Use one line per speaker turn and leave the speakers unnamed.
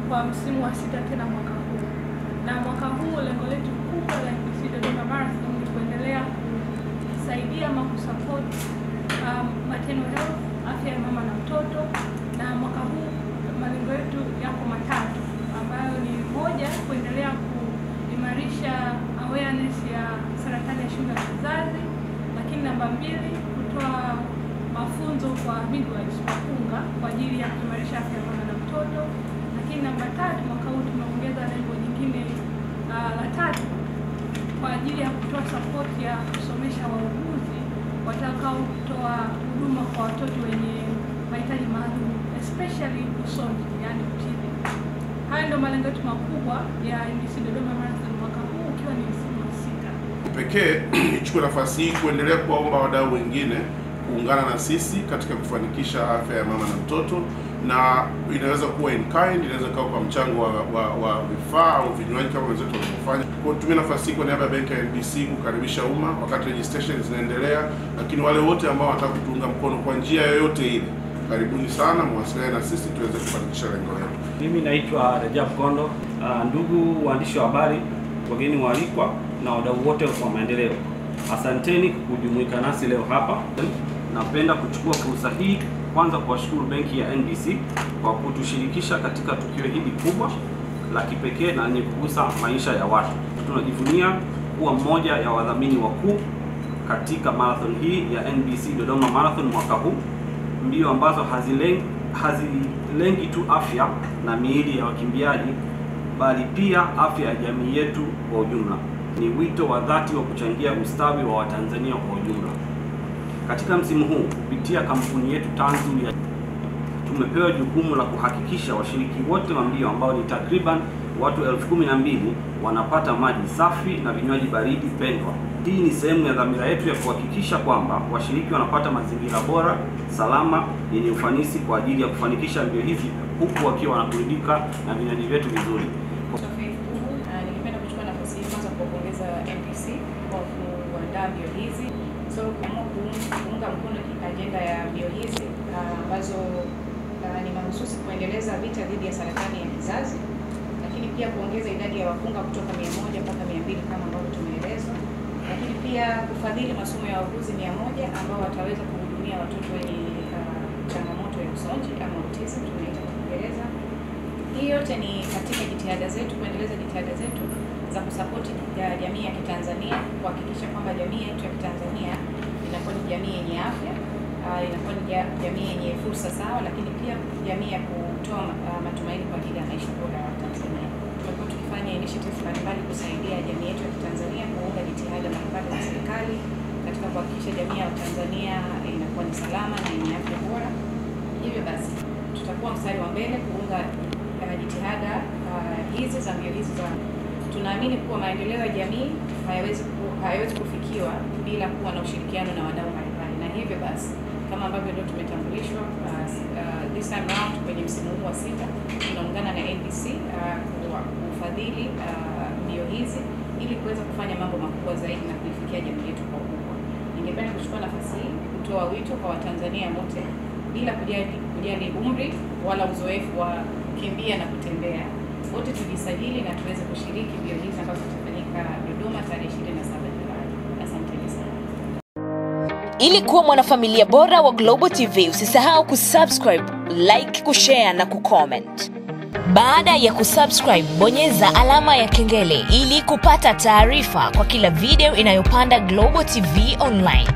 kwa msimu wa 6 tena mwaka huu. Na mwaka huu lengo letu kubwa la NBC Dodoma Marathon ni kuendelea kusaidia ama kusupport maternal health, afya ya mama na mtoto. Na mwaka huu malengo yetu yako matatu, ambayo ni moja, kuendelea kuimarisha awareness ya saratani ya shingo ya kizazi, lakini namba 2, kutoa mafunzo kwa midwives wakunga kwa ajili ya kuimarisha afya ya mama na mtoto. Lakini namba 3, mwaka huu tumeongeza lengo jingine la 3 kwa ajili ya kutoa support ya kusomesha wauguzi watakao kutoa huduma kwa watoto wenye mahitaji maalum, especially usonji, yani UTI. Haya ndio malengo yetu makubwa ya NBC Dodoma Marathon mwaka huu, ukiwa ni msimu wa 6.
Pekee nichukue nafasi hii kuendelea kuwaomba wadau wengine kuungana na sisi katika kufanikisha afya ya mama na mtoto, na inaweza kuwa in kind, inaweza kuwa kwa mchango wa vifaa au vinywaji kama wenzetu wanavyofanya. Kwa kutumia nafasi hii kwa niaba ya benki ya NBC kukaribisha umma wakati registration zinaendelea, lakini wale wote ambao wanataka kutuunga mkono kwa njia yoyote ile, karibuni sana, muwasiliane na sisi tuweze kufanikisha lengo letu.
Mimi naitwa Rajab Kondo. Ndugu waandishi wa habari, wageni waalikwa na wadau wote wa maendeleo, asanteni kujumuika nasi leo hapa. Napenda kuchukua fursa hii kwanza kuwashukuru benki ya NBC kwa kutushirikisha katika tukio hili kubwa la kipekee na lenye kugusa maisha ya watu. Tunajivunia kuwa mmoja ya wadhamini wakuu katika marathon hii ya NBC Dodoma Marathon mwaka huu, mbio ambazo hazilengi tu afya na miili ya wakimbiaji, bali pia afya ya jamii yetu kwa ujumla. Ni wito wa dhati wa kuchangia ustawi wa Watanzania kwa ujumla. Katika msimu huu, kupitia kampuni yetu Tanzania, tumepewa jukumu la kuhakikisha washiriki wote wa mbio ambao ni takriban watu 12,000 wanapata maji safi na vinywaji baridi pendwa. Hii ni sehemu ya dhamira yetu ya kuhakikisha kwamba washiriki wanapata mazingira bora, salama, yenye ufanisi kwa ajili ya kufanikisha mbio hizi, huku wakiwa wanaburudika na vinywaji vyetu vizuri.
Ningependa kuchukua nafasi hii kwanza kuwapongeza NBC kwa kuandaa mbio hizi. Kuunga mkono ajenda ya mbio hizi ambazo ni mahususi kuendeleza vita dhidi ya saratani ya kizazi, lakini pia kuongeza idadi ya wakunga kutoka 100 mpaka 200 kama ambavyo tumeelezwa, lakini pia kufadhili masomo ya wauguzi 100 ambao wataweza kuhudumia watoto wenye changamoto ya usonji ama autism tunaita kwa Kiingereza. Hii yote ni katika jitihada zetu, kuendeleza jitihada zetu za kusapoti jamii ya Kitanzania, kuhakikisha kwamba jamii yetu ya Kitanzania inakuwa ni jamii yenye afya, inakuwa ni jamii yenye fursa sawa, lakini pia jamii ya kutoa matumaini kwa ajili ya maisha bora ya Tanzania. Tumekuwa tukifanya initiatives mbalimbali kusaidia jamii yetu ya Kitanzania kuunga jitihada mbalimbali za serikali katika kuhakikisha jamii ya Tanzania inakuwa ni salama na yenye afya bora. Hivyo basi, tutakuwa mstari wa mbele kuunga jitihada hizi za mbio hizi za. Tunaamini kuwa maendeleo ya jamii hayawezi kufikiwa bila kuwa na ushirikiano na wadau mbalimbali, na hivyo basi kama ambavyo ndio tumetambulishwa this time round kwenye msimu huu wa 6, tunaungana na NBC kufadhili mbio hizi ili kuweza kufanya mambo makubwa zaidi na kuifikia jamii yetu kwa ukubwa. Ningependa kuchukua nafasi hii kutoa wito kwa Watanzania wote bila kujali umri wala uzoefu wa kukimbia na kutembea. Wote tujisajili na tuweze kushiriki mbio hizi ambazo zitafanyika Dodoma tarehe 27 Julai. Asanteni sana.
Ili kuwa mwanafamilia bora wa Global TV, usisahau kusubscribe, like, kushare na kucomment. Baada ya kusubscribe, bonyeza alama ya kengele ili kupata taarifa kwa kila video inayopanda Global TV Online.